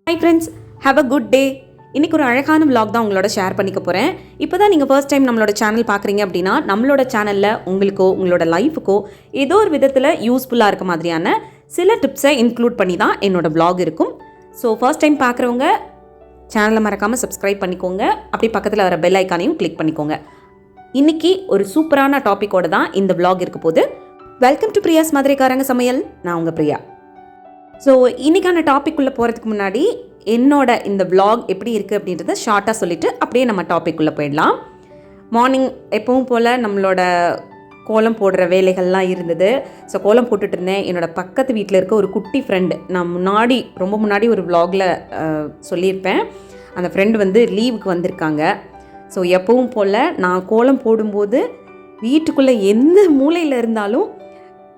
Hi friends, have a good day. இன்றைக்கி ஒரு அழகான vlog தான் உங்களோட ஷேர் பண்ணிக்க போகிறேன். இப்போ தான் நீங்கள் ஃபர்ஸ்ட் டைம் நம்மளோட சேனல் பார்க்குறீங்க அப்படின்னா, நம்மளோட சேனலில் உங்களுக்கோ உங்களோட லைஃபுக்கோ ஏதோ ஒரு விதத்தில் யூஸ்ஃபுல்லாக இருக்க மாதிரியான சில டிப்ஸை இன்க்ளூட் பண்ணி தான் என்னோடய vlog இருக்கும். ஸோ ஃபர்ஸ்ட் டைம் பார்க்குறவங்க சேனலை மறக்காமல் சப்ஸ்கிரைப் பண்ணிக்கோங்க. அப்படி பக்கத்தில் வர பெல் ஐக்கானையும் கிளிக் பண்ணிக்கோங்க. இன்றைக்கி ஒரு சூப்பரான டாப்பிக்கோடு தான் இந்த vlog இருக்க போகுது. வெல்கம் டு பிரியாஸ் மதுரைக்காரங்க சமையல். நான் உங்கள் பிரியா. ஸோ இன்றைக்கான டாப்பிக்குள்ளே போகிறதுக்கு முன்னாடி என்னோட இந்த vlog எப்படி இருக்குது அப்படின்றத ஷார்ட்டாக சொல்லிவிட்டு அப்படியே நம்ம டாப்பிக்குள்ளே போயிடலாம். மார்னிங் எப்பவும் போல் நம்மளோட கோலம் போடுற வேலைகள்லாம் இருந்தது. ஸோ கோலம் போட்டுட்டு இருந்தேன். என்னோடய பக்கத்து வீட்டில் இருக்க ஒரு குட்டி ஃப்ரெண்டு, நான் ரொம்ப முன்னாடி ஒரு vlogல சொல்லியிருப்பேன். அந்த ஃப்ரெண்டு வந்து லீவுக்கு வந்திருக்காங்க. ஸோ எப்பவும் போல் நான் கோலம் போடும்போது வீட்டுக்குள்ளே எந்த மூலையில் இருந்தாலும்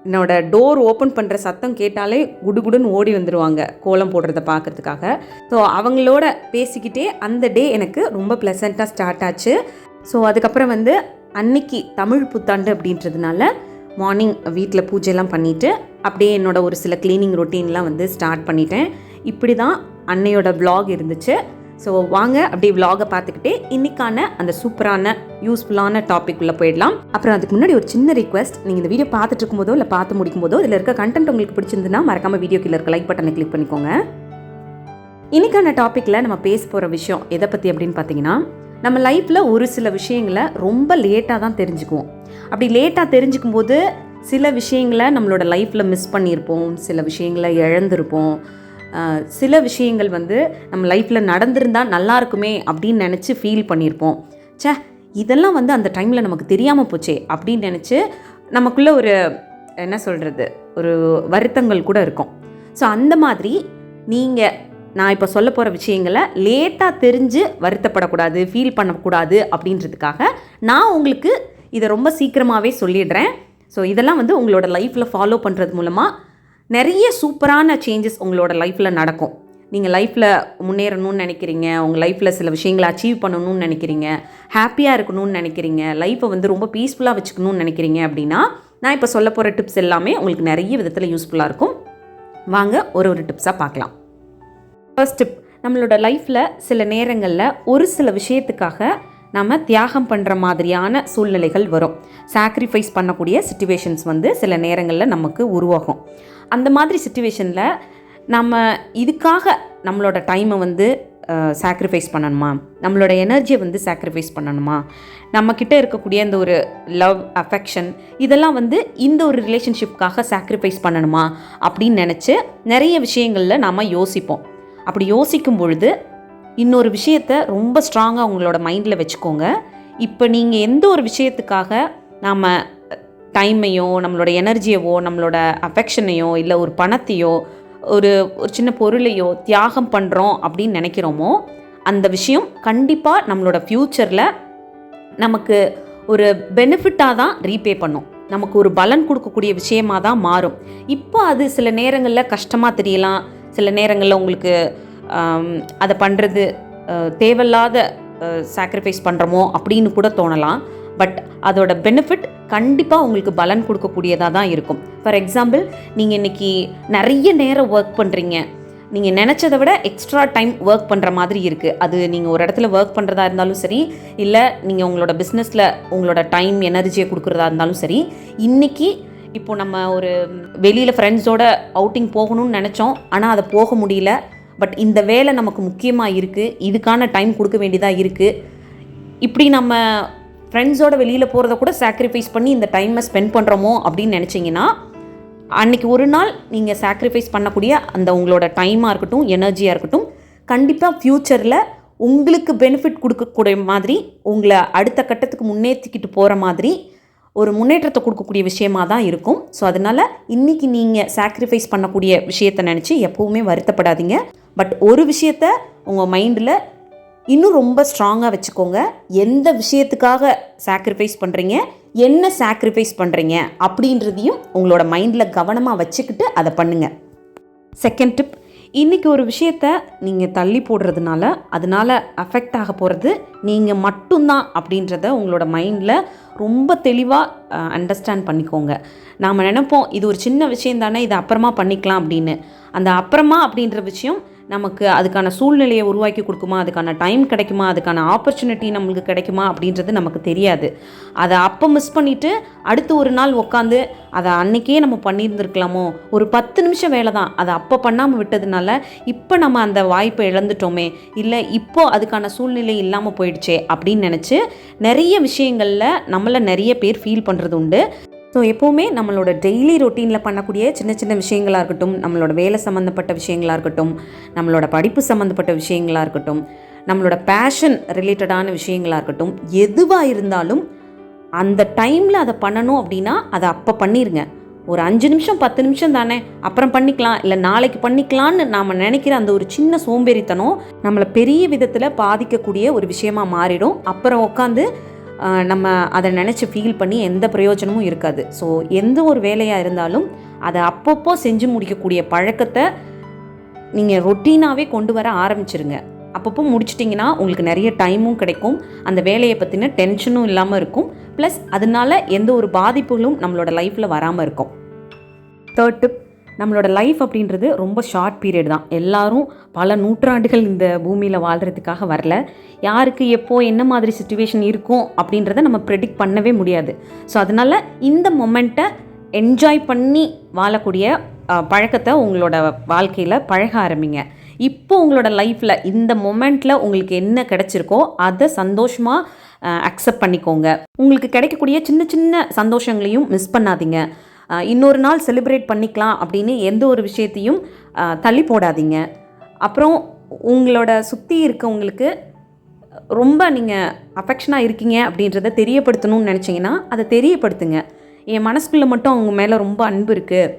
என்னோட டோர் ஓப்பன் பண்ணுற சத்தம் கேட்டாலே குடுகுடுன்னு ஓடி வந்துடுவாங்க கோலம் போடுறத பார்க்குறதுக்காக. ஸோ அவங்களோட பேசிக்கிட்டே அந்த டே எனக்கு ரொம்ப ப்ளசண்ட்டாக ஸ்டார்ட் ஆச்சு. ஸோ அதுக்கப்புறம் வந்து அன்னைக்கு தமிழ் புத்தாண்டு அப்படின்றதுனால மார்னிங் வீட்டில் பூஜைலாம் பண்ணிவிட்டு அப்படியே என்னோட ஒரு சில க்ளீனிங் ரொட்டீன்லாம் வந்து ஸ்டார்ட் பண்ணிட்டேன். இப்படி தான் அன்னையோட vlog இருந்துச்சு. ஸோ வாங்க அப்படியே vlog-ஐ பார்த்துக்கிட்டே இன்றைக்கான அந்த சூப்பரான யூஸ்ஃபுல்லான டாபிக் உள்ள போயிடலாம். அப்புறம் அதுக்கு முன்னாடி ஒரு சின்ன ரிக்வெஸ்ட், நீங்கள் இந்த வீடியோ பார்த்துட்டு இருக்கும்போதோ இல்லை பார்த்து முடிக்கும் போதோ இதில் இருக்க கண்டென்ட் உங்களுக்கு பிடிச்சிருந்துன்னா மறக்காமல் வீடியோ கீழே இருக்க லைக் பட்டனை கிளிக் பண்ணிக்கோங்க. இன்றைக்கான டாப்பிக்கில் நம்ம பேச போகிற விஷயம் எதை பற்றி அப்படின்னு பார்த்தீங்கன்னா, நம்ம லைஃப்பில் ஒரு சில விஷயங்களை ரொம்ப லேட்டாக தான் தெரிஞ்சுக்குவோம். அப்படி லேட்டாக தெரிஞ்சுக்கும் போது சில விஷயங்களை நம்மளோட லைஃப்பில் மிஸ் பண்ணியிருப்போம், சில விஷயங்களை இழந்திருப்போம், சில விஷயங்கள் வந்து நம்ம லைஃப்பில் நடந்திருந்தால் நல்லா இருக்குமே அப்படின்னு நினச்சி ஃபீல் பண்ணியிருப்போம். இதெல்லாம் வந்து அந்த டைமில் நமக்கு தெரியாமல் போச்சே அப்படின்னு நினச்சி நமக்குள்ளே ஒரு என்ன சொல்கிறது, ஒரு வருத்தங்கள் கூட இருக்கும். ஸோ அந்த மாதிரி நான் இப்போ சொல்ல போகிற விஷயங்களை லேட்டாக தெரிஞ்சு வருத்தப்படக்கூடாது, ஃபீல் பண்ணக்கூடாது அப்படின்றதுக்காக நான் உங்களுக்கு இதை ரொம்ப சீக்கிரமாகவே சொல்லிடுறேன். ஸோ இதெல்லாம் வந்து உங்களோட லைஃப்பில் ஃபாலோ பண்ணுறது மூலமாக நிறைய சூப்பரான சேஞ்சஸ் உங்களோட லைஃப்பில் நடக்கும். நீங்கள் லைஃப்பில் முன்னேறணும்னு நினைக்கிறீங்க, உங்கள் லைஃப்பில் சில விஷயங்களை அச்சீவ் பண்ணணும்னு நினைக்கிறீங்க, ஹாப்பியாக இருக்கணும்னு நினைக்கிறீங்க, லைஃப்பை வந்து ரொம்ப பீஸ்ஃபுல்லாக வச்சுக்கணும்னு நினைக்கிறீங்க அப்படின்னா நான் இப்போ சொல்ல போகிற டிப்ஸ் எல்லாமே உங்களுக்கு நிறைய விதத்தில் யூஸ்ஃபுல்லாக இருக்கும். வாங்க ஒரு டிப்ஸாக பார்க்கலாம். ஃபர்ஸ்ட் டிப், நம்மளோட லைஃப்பில் சில நேரங்களில் ஒரு சில விஷயத்துக்காக நம்ம தியாகம் பண்ணுற மாதிரியான சூழ்நிலைகள் வரும். சாக்ரிஃபைஸ் பண்ணக்கூடிய சிச்சுவேஷன்ஸ் வந்து சில நேரங்களில் நமக்கு உருவாகும். அந்த மாதிரி சிச்சுவேஷனில் நம்ம இதுக்காக நம்மளோட டைமை வந்து சாக்ரிஃபைஸ் பண்ணணுமா, நம்மளோட எனர்ஜியை வந்து சாக்ரிஃபைஸ் பண்ணணுமா, நம்மக்கிட்ட இருக்கக்கூடிய இந்த ஒரு லவ் அஃபெக்ஷன் இதெல்லாம் வந்து இந்த ஒரு ரிலேஷன்ஷிப்காக சாக்ரிஃபைஸ் பண்ணணுமா அப்படின்னு நினச்சி நிறைய விஷயங்களில் நாம் யோசிப்போம். அப்படி யோசிக்கும் பொழுது இன்னொரு விஷயத்தை ரொம்ப ஸ்ட்ராங்காக உங்களோட மைண்டில் வச்சுக்கோங்க. இப்போ நீங்கள் எந்த ஒரு விஷயத்துக்காக நாம் டைமையோ நம்மளோட எனர்ஜியவோ நம்மளோட அஃபெக்ஷனையோ இல்லை ஒரு பணத்தையோ ஒரு சின்ன பொருளையோ தியாகம் பண்ணுறோம் அப்படின்னு நினைக்கிறோமோ அந்த விஷயம் கண்டிப்பாக நம்மளோட ஃப்யூச்சரில் நமக்கு ஒரு பெனிஃபிட்டாக தான் ரீபே பண்ணும், நமக்கு ஒரு பலன் கொடுக்கக்கூடிய விஷயமாக தான் மாறும். இப்போ அது சில நேரங்களில் கஷ்டமாக தெரியலாம், சில நேரங்களில் உங்களுக்கு அதை பண்ணுறது தேவையில்லாத சாக்ரிஃபைஸ் பண்ணுறோமோ அப்படின்னு கூட தோணலாம். பட் அதோட பெனிஃபிட் கண்டிப்பாக உங்களுக்கு பலன் கொடுக்கக்கூடியதாக தான் இருக்கும். ஃபார் எக்ஸாம்பிள், நீங்கள் இன்றைக்கி நிறைய நேரம் ஒர்க் பண்ணுறீங்க, நீங்கள் நினச்சதை விட எக்ஸ்ட்ரா டைம் ஒர்க் பண்ணுற மாதிரி இருக்குது. அது நீங்கள் ஒரு இடத்துல ஒர்க் பண்ணுறதா இருந்தாலும் சரி, இல்லை நீங்கள் உங்களோட பிஸ்னஸில் உங்களோட டைம் எனர்ஜியை கொடுக்குறதா இருந்தாலும் சரி. இன்றைக்கி இப்போ நம்ம ஒரு வெளியில் ஃப்ரெண்ட்ஸோட அவுட்டிங் போகணும்னு நினச்சோம், ஆனால் அதை போக முடியல. பட் இந்த வேலை நமக்கு முக்கியமாக இருக்குது, இதுக்கான டைம் கொடுக்க வேண்டியதாக இருக்குது. இப்படி நம்ம ஃப்ரெண்ட்ஸோட வெளியில் போகிறத கூட சாக்ரிஃபைஸ் பண்ணி இந்த டைமை ஸ்பெண்ட் பண்ணுறோமோ அப்படின்னு நினச்சிங்கன்னா, அன்றைக்கி ஒரு நாள் நீங்கள் சாக்ரிஃபைஸ் பண்ணக்கூடிய அந்த உங்களோட டைமாக இருக்கட்டும், எனர்ஜியாக இருக்கட்டும், கண்டிப்பாக ஃப்யூச்சரில் உங்களுக்கு பெனிஃபிட் கொடுக்கக்கூடிய மாதிரி, உங்களை அடுத்த கட்டத்துக்கு முன்னேற்றிக்கிட்டு போகிற மாதிரி ஒரு முன்னேற்றத்தை கொடுக்கக்கூடிய விஷயமாக தான் இருக்கும். ஸோ அதனால் இன்றைக்கி நீங்கள் சாக்ரிஃபைஸ் பண்ணக்கூடிய விஷயத்தை நினச்சி எப்போவுமே வருத்தப்படாதீங்க. பட் ஒரு விஷயத்த உங்கள் மைண்டில் இன்னும் ரொம்ப ஸ்ட்ராங்காக வச்சுக்கோங்க. எந்த விஷயத்துக்காக சாக்ரிஃபைஸ் பண்ணுறீங்க, என்ன சாக்ரிஃபைஸ் பண்ணுறீங்க அப்படின்றதையும் உங்களோட மைண்டில் கவனமாக வச்சுக்கிட்டு அதை பண்ணுங்கள். செகண்ட் டிப், இன்றைக்கி ஒரு விஷயத்த நீங்கள் தள்ளி போடுறதுனால அதனால் அஃபெக்ட் ஆக போகிறது நீங்கள் மட்டும்தான் அப்படின்றத உங்களோட மைண்டில் ரொம்ப தெளிவாக அண்டர்ஸ்டாண்ட் பண்ணிக்கோங்க. நாம் நினைப்போம் இது ஒரு சின்ன விஷயம் தானே, இது அப்புறமா பண்ணிக்கலாம் அப்படின்னு. அந்த அப்புறமா அப்படின்ற விஷயம் நமக்கு அதுக்கான சூழ்நிலையை உருவாக்கி கொடுக்குமா, அதுக்கான டைம் கிடைக்குமா, அதுக்கான ஆப்பர்ச்சுனிட்டி நம்மளுக்கு கிடைக்குமா அப்படின்றது நமக்கு தெரியாது. அதை அப்போ மிஸ் பண்ணிவிட்டு அடுத்து ஒரு நாள் உட்காந்து அதை அன்றைக்கே நம்ம பண்ணியிருந்துருக்கலாமோ, ஒரு 10 நிமிஷம் வேலை தான் அதை அப்போ பண்ணாமல் விட்டதுனால இப்போ நம்ம அந்த வாய்ப்பை இழந்துட்டோமே, இல்லை இப்போ அதுக்கான சூழ்நிலை இல்லாமல் போயிடுச்சே அப்படின்னு நினச்சி நிறைய விஷயங்களில் நம்மளை நிறைய பேர் ஃபீல் பண்ணுறது உண்டு. ஸோ எப்போவுமே நம்மளோட டெய்லி ரொட்டீனில் பண்ணக்கூடிய சின்ன சின்ன விஷயங்களாக இருக்கட்டும், நம்மளோட வேலை சம்மந்தப்பட்ட விஷயங்களாக இருக்கட்டும், நம்மளோட படிப்பு சம்மந்தப்பட்ட விஷயங்களாக இருக்கட்டும், நம்மளோட பேஷன் ரிலேட்டடான விஷயங்களாக இருக்கட்டும், எதுவாக இருந்தாலும் அந்த டைமில் அதை பண்ணணும் அப்படின்னா அதை அப்போ பண்ணிடுங்க. ஒரு 5 நிமிஷம் 10 நிமிஷம் தானே, அப்புறம் பண்ணிக்கலாம், இல்லை நாளைக்கு பண்ணிக்கலான்னு நாம் நினைக்கிற அந்த ஒரு சின்ன சோம்பேறித்தனம் நம்மளை பெரிய விதத்தில் பாதிக்கக்கூடிய ஒரு விஷயமாக மாறிடும். அப்புறம் உட்காந்து நம்ம அதை நினச்சி ஃபீல் பண்ணி எந்த பிரயோஜனமும் இருக்காது. ஸோ எந்த ஒரு வேலையாக இருந்தாலும் அதை அப்பப்போ செஞ்சு முடிக்கக்கூடிய பழக்கத்தை நீங்கள் ரொட்டீனாகவே கொண்டு வர ஆரம்பிச்சிருங்க. அப்பப்போ முடிச்சிட்டிங்கன்னா உங்களுக்கு நிறைய டைமும் கிடைக்கும், அந்த வேலையை பற்றின டென்ஷனும் இல்லாமல் இருக்கும், ப்ளஸ் அதனால எந்த ஒரு பாதிப்புகளும் நம்மளோட லைஃப்பில் வராமல் இருக்கும். 3rd டிப், நம்மளோட லைஃப் அப்படின்றது ரொம்ப ஷார்ட் பீரியட் தான். எல்லாரும் பல நூற்றாண்டுகள் இந்த பூமியில் வாழ்கிறதுக்காக வரல. யாருக்கு எப்போ என்ன மாதிரி சிச்சுவேஷன் இருக்கும் அப்படின்றத நம்ம ப்ரெடிக்ட் பண்ணவே முடியாது. ஸோ அதனால் இந்த மொமெண்ட்டை என்ஜாய் பண்ணி வாழக்கூடிய பழக்கத்தை உங்களோட வாழ்க்கையில் பழக ஆரம்பிங்க. இப்போ உங்களோட லைஃப்பில் இந்த மொமெண்ட்டில் உங்களுக்கு என்ன கிடைச்சிருக்கோ அதை சந்தோஷமாக அக்செப்ட் பண்ணிக்கோங்க. உங்களுக்கு கிடைக்கக்கூடிய சின்ன சின்ன சந்தோஷங்களையும் மிஸ் பண்ணாதீங்க. இன்னொரு நாள் செலிப்ரேட் பண்ணிக்கலாம் அப்படின்னு எந்த ஒரு விஷயத்தையும் தள்ளி போடாதீங்க. அப்புறம் உங்களோட சுற்றி இருக்கவங்களுக்கு ரொம்ப நீங்கள் அஃபெக்ஷனாக இருக்கீங்க அப்படின்றத தெரியப்படுத்தணும்னு நினச்சிங்கன்னா அதை தெரியப்படுத்துங்க. என் மனசுக்குள்ளே மட்டும் அவங்க மேலே ரொம்ப அன்பு இருக்குது,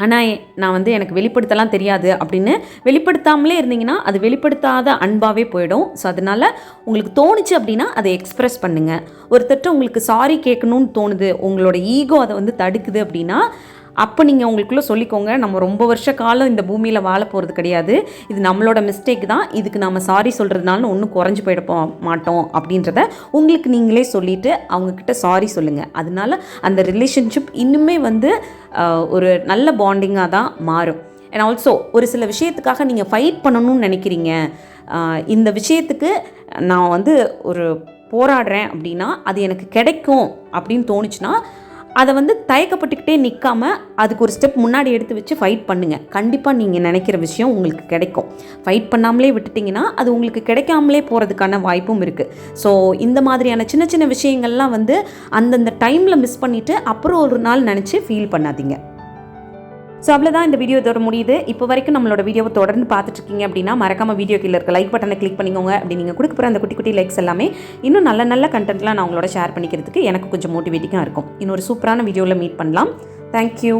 ஆனால் நான் எனக்கு வெளிப்படுத்தலாம் தெரியாது அப்படின்னு வெளிப்படுத்தாமலே இருந்தீங்கன்னா அது வெளிப்படுத்தாத அன்பாகவே போயிடும். ஸோ அதனால் உங்களுக்கு தோணுச்சு அப்படின்னா அதை எக்ஸ்ப்ரெஸ் பண்ணுங்கள். ஒருத்தட்ட உங்களுக்கு சாரி கேட்கணும்னு தோணுது, உங்களோட ஈகோ அதை தடுக்குது அப்படின்னா அப்போ நீங்கள் உங்களுக்குள்ளே சொல்லிக்கோங்க, நம்ம ரொம்ப வருஷ காலம் இந்த பூமியில் வாழ போகிறது கிடையாது, இது நம்மளோட மிஸ்டேக் தான், இதுக்கு நம்ம சாரி சொல்கிறதுனால ஒன்றும் குறைஞ்சி போயிட மாட்டோம் அப்படின்றத உங்களுக்கு நீங்களே சொல்லிவிட்டு அவங்கக்கிட்ட சாரி சொல்லுங்கள். அதனால அந்த ரிலேஷன்ஷிப் இன்னுமே ஒரு நல்ல பாண்டிங்காக தான் மாறும். அண்ட் ஆல்சோ ஒரு சில விஷயத்துக்காக நீங்கள் ஃபைட் பண்ணணும்னு நினைக்கிறீங்க, இந்த விஷயத்துக்கு நான் ஒரு போராடுறேன் அப்படின்னா அது எனக்கு கிடைக்கும் அப்படின்னு தோணுச்சுன்னா அதை தயக்கப்பட்டுக்கிட்டே நிற்காமல் அதுக்கு ஒரு ஸ்டெப் முன்னாடி எடுத்து வச்சு ஃபைட் பண்ணுங்கள். கண்டிப்பாக நீங்கள் நினைக்கிற விஷயம் உங்களுக்கு கிடைக்கும். ஃபைட் பண்ணாமலே விட்டுட்டிங்கன்னா அது உங்களுக்கு கிடைக்காமலே போகிறதுக்கான வாய்ப்பும் இருக்குது. ஸோ இந்த மாதிரியான சின்ன சின்ன விஷயங்கள்லாம் அந்தந்த டைமில் மிஸ் பண்ணிவிட்டு அப்புறம் ஒரு நாள் நினச்சி ஃபீல் பண்ணாதீங்க. ஸோ அவ்வளோதான், இந்த வீடியோ இதோட முடியுது. இப்போ வரைக்கும் நம்மளோட வீடியோவை தொடர்ந்து பார்த்துட்ருக்கீங்க அப்படின்னா மறக்காமல் வீடியோ கீழே இருக்க லைக் பட்டனை கிளிக் பண்ணிக்கோங்க. அப்படி நீங்கள் கொடுக்க போகிற அந்த குட்டி குட்டி லைக்ஸ் எல்லாமே இன்னும் நல்ல நல்ல கண்டென்ட்லாம் நான் உங்களோட ஷேர் பண்ணிக்கிறதுக்கு எனக்கு கொஞ்சம் மோட்டிவேட்டிங்காக இருக்கும். இன்னொரு சூப்பரான வீடியோவில் மீட் பண்ணலாம். தேங்க்யூ.